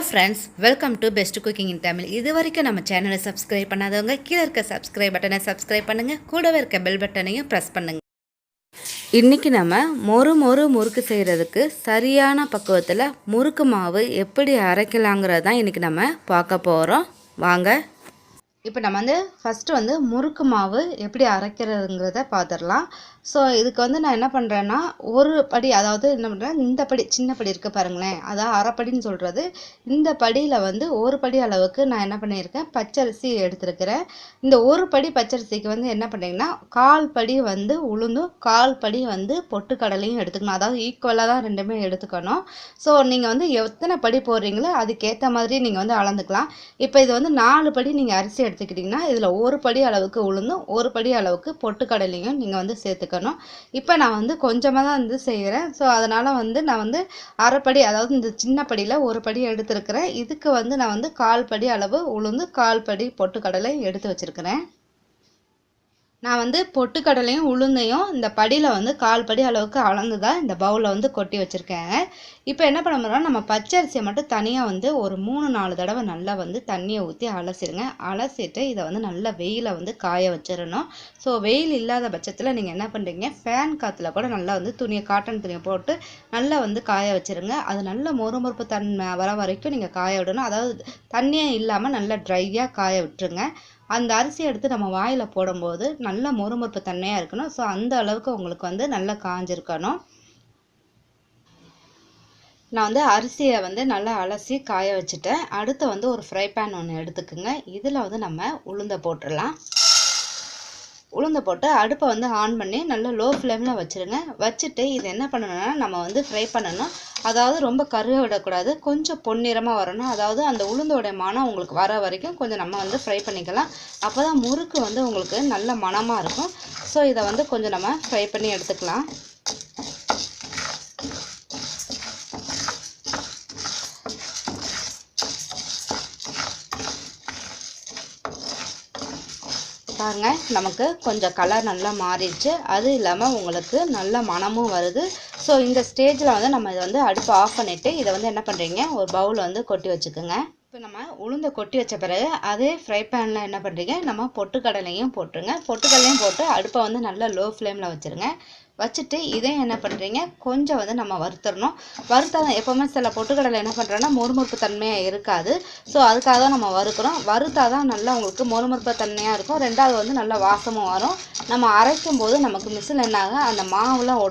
Hello friends, welcome to best cooking இன் தமிழ். இது வரைக்கும் நம்ம சேனலை சப்ஸ்கிரைப் பண்ணாதவங்க கீழே இருக்க சப்ஸ்கிரைப் பட்டனை சப்ஸ்கிரைப் பண்ணுங்கள், கூடவே இருக்க பெல் பட்டனையும் ப்ரெஸ் பண்ணுங்கள். இன்றைக்கி நம்ம முறுக்கு செய்கிறதுக்கு சரியான பக்குவத்தில் முறுக்கு மாவு எப்படி அரைக்கலாங்கிறது தான் இன்றைக்கி நம்ம பார்க்க போகிறோம். வாங்க. இப்போ நம்ம ஃபஸ்ட்டு முறுக்கு மாவு எப்படி அரைக்கிறதுங்கிறத பார்த்துடலாம். ஸோ இதுக்கு நான் என்ன பண்ணுறேன்னா, ஒரு படி, அதாவது என்ன பண்ணுறேன், இந்த படி சின்ன படி இருக்குது பாருங்களேன், அதான் அரைப்படின்னு சொல்கிறது. இந்த படியில் ஒரு படி அளவுக்கு நான் என்ன பண்ணியிருக்கேன், பச்சரிசி எடுத்துருக்கிறேன். இந்த ஒரு படி பச்சரிசிக்கு என்ன பண்ணுறீங்கன்னா, கால் படி உளுந்தும் கால் படி பொட்டுக்கடலையும் எடுத்துக்கணும். அதாவது ஈக்குவலாக தான் ரெண்டுமே எடுத்துக்கணும். ஸோ நீங்கள் எத்தனை படி போடுறீங்களோ அதுக்கேற்ற மாதிரி நீங்கள் அளந்துக்கலாம். இப்போ இது 4 படி நீங்கள் அரிசி எடுத்துக்கிட்டிங்கன்னா, இதில் ஒரு படி அளவுக்கு உளுந்தும் ஒரு படி அளவுக்கு பொட்டுக்கடலையும் நீங்கள் சேர்த்துக்கணும். இப்போ நான் கொஞ்சமாக தான் செய்கிறேன். ஸோ அதனால் நான் அரைப்படி, அதாவது இந்த சின்ன படியில் ஒரு படி எடுத்துருக்கிறேன். இதுக்கு நான் கால் படி அளவு உளுந்து கால் படி பொட்டுக்கடலை எடுத்து வச்சுருக்கிறேன். நான் பொட்டுக்கடலையும் உளுந்தையும் இந்த படியில் கால் படி அளவுக்கு அளந்து தான் இந்த பவுலில் கொட்டி வச்சுருக்கேன். இப்போ என்ன பண்ண போகிறோம்னா, நம்ம பச்சரிசியை மட்டும் தனியாக ஒரு 3-4 தடவை நல்லா தண்ணியை ஊற்றி அலசிடுங்க. அலசிட்டு இதை நல்லா வெயிலில் காய வச்சிடணும். ஸோ வெயில் இல்லாத பட்சத்தில் நீங்கள் என்ன பண்ணுறீங்க, ஃபேன் காற்றுல கூட நல்லா துணியை, காட்டன் துணியை போட்டு நல்லா காய வச்சுருங்க. அது நல்ல மொறுமொறுப்பு தன்மை வர வரைக்கும் நீங்கள் காய விடணும். அதாவது தண்ணியே இல்லாமல் நல்லா ட்ரையாக காய விட்டுருங்க. அந்த அரிசி எடுத்து நம்ம வாயில் போடும்போது நல்ல மொறுமொறுப்பு தன்மையாக இருக்கணும். ஸோ அந்த அளவுக்கு உங்களுக்கு நல்லா காஞ்சிருக்கணும். நான் அரிசியை நல்லா அலசி காய வச்சுட்டேன். அடுத்து ஒரு ஃப்ரை பேன் ஒன்று எடுத்துக்குங்க. இதில் நம்ம உளுந்தை போட்டுடலாம். உளுந்தை போட்டு அடுப்பை ஆன் பண்ணி நல்லா லோ ஃப்ளேமில் வச்சுருங்க. வச்சுட்டு இது என்ன பண்ணணும்னா, நம்ம ஃப்ரை பண்ணணும். அதாவது ரொம்ப கருக விடக்கூடாது, கொஞ்சம் பொன்னிறமாக வரணும். அதாவது அந்த உளுந்தோடைய மனம் உங்களுக்கு வர வரைக்கும் கொஞ்சம் நம்ம ஃப்ரை பண்ணிக்கலாம். அப்போ தான் முறுக்கு உங்களுக்கு நல்ல மணமாக இருக்கும். ஸோ இதை கொஞ்சம் நம்ம ஃப்ரை பண்ணி எடுத்துக்கலாம். பாருங்க, நமக்கு கொஞ்சம் கலர் நல்லா மாறிடுச்சு. அது இல்லாமல் உங்களுக்கு நல்ல மணமும் வருது. ஸோ இந்த ஸ்டேஜில் நம்ம இதை அடுப்பு ஆஃப் பண்ணிவிட்டு இதை என்ன பண்ணுறீங்க, ஒரு பவுல் கொட்டி வச்சுக்கோங்க. இப்போ நம்ம உளுந்தை கொட்டி வச்ச பிறகு அதே ஃப்ரை பேனில் என்ன பண்ணுறீங்க, நம்ம பொட்டுக்கடலையும் போட்டுருங்க. பொட்டுக்கடலையும் போட்டு அடுப்பை நல்லா லோ ஃப்ளேமில் வச்சுருங்க. வச்சுட்டு இதையும் என்ன பண்ணுறீங்க, கொஞ்சம் நம்ம வறுத்துடணும். வறுத்தாதான், எப்போவுமே சில பொட்டுக்கடலை என்ன பண்ணுறோன்னா மொறுமொறுப்பு தன்மையாக இருக்காது. ஸோ அதுக்காக தான் நம்ம வறுக்கிறோம். வறுத்தாதான் நல்லா உங்களுக்கு மொறுமொறுப்பு தன்மையாக இருக்கும். ரெண்டாவது நல்லா வாசமும் வரும். நம்ம அரைக்கும் போது நமக்கு மிஷின் என்னாக அந்த மாவுலாம்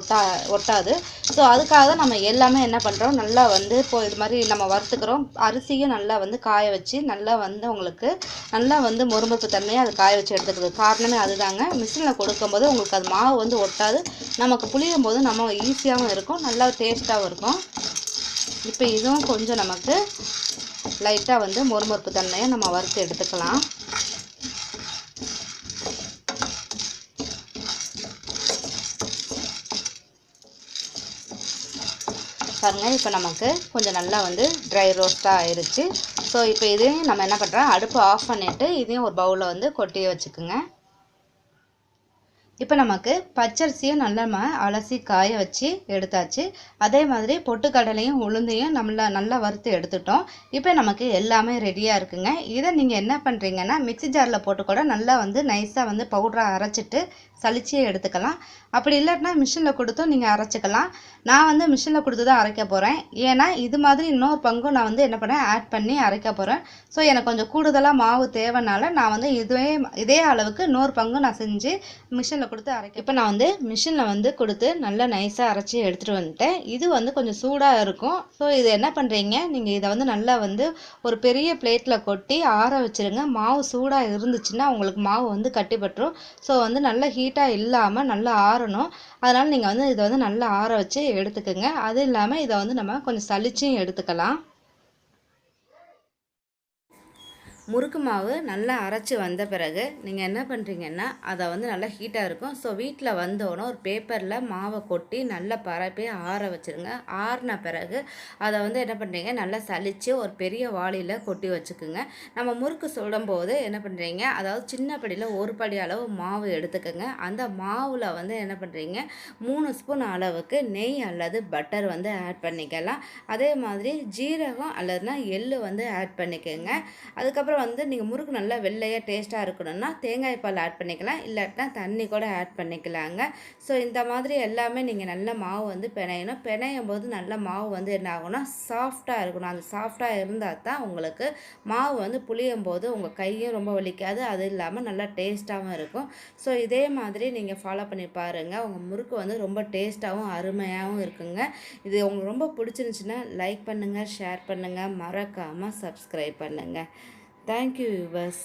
ஒட்டாது. ஸோ அதுக்காக தான் நம்ம எல்லாமே என்ன பண்ணுறோம், நல்லா இப்போ இது மாதிரி நம்ம வறுத்துக்கிறோம். அரிசியும் நல்லா காய வச்சு நல்லா உங்களுக்கு நல்லா மொறுமொறுப்பு தன்மையாக அது காய வச்சு எடுத்துக்கிறது காரணமே அதுதாங்க. மிஷினில் கொடுக்கும்போது உங்களுக்கு அது மாவு ஒட்டாது. நமக்கு புளியும் போது நம்ம ஈஸியாகவும் இருக்கும், நல்லா டேஸ்ட்டாகவும் இருக்கும். இப்போ இதுவும் கொஞ்சம் நமக்கு லைட்டாக மொறுமொறுப்பு தன்மையை நம்ம வறுத்து எடுத்துக்கலாம். பாருங்கள், இப்போ நமக்கு கொஞ்சம் நல்லா ட்ரை ரோஸ்ட்டாக ஆயிடுச்சு. ஸோ இப்போ இதையும் நம்ம என்ன பண்ணுறோம், அடுப்பு ஆஃப் பண்ணிவிட்டு இதையும் ஒரு பவுலில் கொட்டி வச்சுக்கோங்க. இப்போ நமக்கு பச்சரிசியும் நல்லா அலசி காய வச்சு எடுத்தாச்சு. அதே மாதிரி பொட்டுக்கடலையும் உளுந்தையும் நல்லா வறுத்து எடுத்துட்டோம். இப்போ நமக்கு எல்லாமே ரெடியாக இருக்குங்க. இதை நீங்கள் என்ன பண்ணுறீங்கன்னா, மிக்ஸி ஜாரில் போட்டு கூட நல்லா நைஸாக பவுடராக அரைச்சிட்டு சலிச்சியே எடுத்துக்கலாம். அப்படி இல்லாட்டினா மிஷினில் கொடுத்தும் நீங்கள் அரைச்சிக்கலாம். நான் மிஷினில் கொடுத்து தான் அரைக்க போகிறேன். ஏன்னா இது மாதிரி இன்னொரு பங்கும் நான் என்ன பண்ணேன், ஆட் பண்ணி அரைக்க போகிறேன். ஸோ எனக்கு கொஞ்சம் கூடுதலாக மாவு தேவைனால நான் இதே அளவுக்கு இன்னொரு பங்கு நான் செஞ்சு மிஷினில் கொடுத்து அரைக்க. இப்போ நான் மிஷினில் கொடுத்து நல்லா நைஸாக அரைச்சி எடுத்துகிட்டு வந்துட்டேன். இது கொஞ்சம் சூடாக இருக்கும். ஸோ இது என்ன பண்ணுறீங்க, நீங்கள் இதை நல்லா ஒரு பெரிய பிளேட்டில் கொட்டி ஆற வச்சுருங்க. மாவு சூடாக இருந்துச்சுன்னா உங்களுக்கு மாவு கட்டிப்பட்டுரும். ஸோ நல்லா ஹீட்டாக இல்லாமல் நல்லா ஆறணும். அதனால் நீங்கள் இதை நல்லா ஆற வச்சு எடுத்துக்கோங்க. அது இல்லாமல் இதை நம்ம கொஞ்சம் சலிச்சும் எடுத்துக்கலாம். முறுக்கு மாவு நல்லா அரைச்சி வந்த பிறகு நீங்கள் என்ன பண்ணுறீங்கன்னா அதை வந்து நல்லா ஹீட்டாக இருக்கும். ஸோ வீட்டில் வந்தோடனே ஒரு பேப்பரில் மாவை கொட்டி நல்லா பரப்பி ஆற வச்சுருங்க. ஆறின பிறகு அதை வந்து என்ன பண்ணுறீங்க, நல்லா சலித்து ஒரு பெரிய வாளியில் கொட்டி வச்சுக்குங்க. நம்ம முறுக்கு சுடும்போது என்ன பண்ணுறீங்க, அதாவது சின்ன படியில் ஒரு படி அளவு மாவு எடுத்துக்கோங்க. அந்த மாவில் வந்து என்ன பண்ணுறீங்க, 3 ஸ்பூன் அளவுக்கு நெய் அல்லது பட்டர் வந்து ஆட் பண்ணிக்கலாம். அதே மாதிரி ஜீரகம் அல்லதுனா எள்ளு வந்து ஆட் பண்ணிக்கோங்க. அதுக்கப்புறம் வந்து நீங்கள் முறுக்கு நல்லா வெள்ளையாக டேஸ்ட்டாக இருக்கணும்னா தேங்காய் பால் ஆட் பண்ணிக்கலாம், இல்லாட்டினா தண்ணி கூட ஆட் பண்ணிக்கலாங்க. ஸோ இந்த மாதிரி எல்லாமே நீங்கள் நல்ல மாவு வந்து பிணையணும். பிணையும் போது நல்ல மாவு வந்து என்ன ஆகும்னா சாஃப்டாக இருக்கணும். அந்த சாஃப்டாக இருந்தால் தான் உங்களுக்கு மாவு வந்து புளியும் போது உங்கள் கையும் ரொம்ப வலிக்காது, அது இல்லாமல் நல்லா டேஸ்ட்டாகவும் இருக்கும். ஸோ இதே மாதிரி நீங்கள் ஃபாலோ பண்ணி பாருங்கள். உங்கள் முறுக்கு வந்து ரொம்ப டேஸ்ட்டாகவும் அருமையாகவும் இருக்குங்க. இது உங்களுக்கு ரொம்ப பிடிச்சிருந்துச்சின்னா லைக் பண்ணுங்கள், ஷேர் பண்ணுங்கள், மறக்காமல் சப்ஸ்கிரைப் பண்ணுங்கள். Thank you viewers.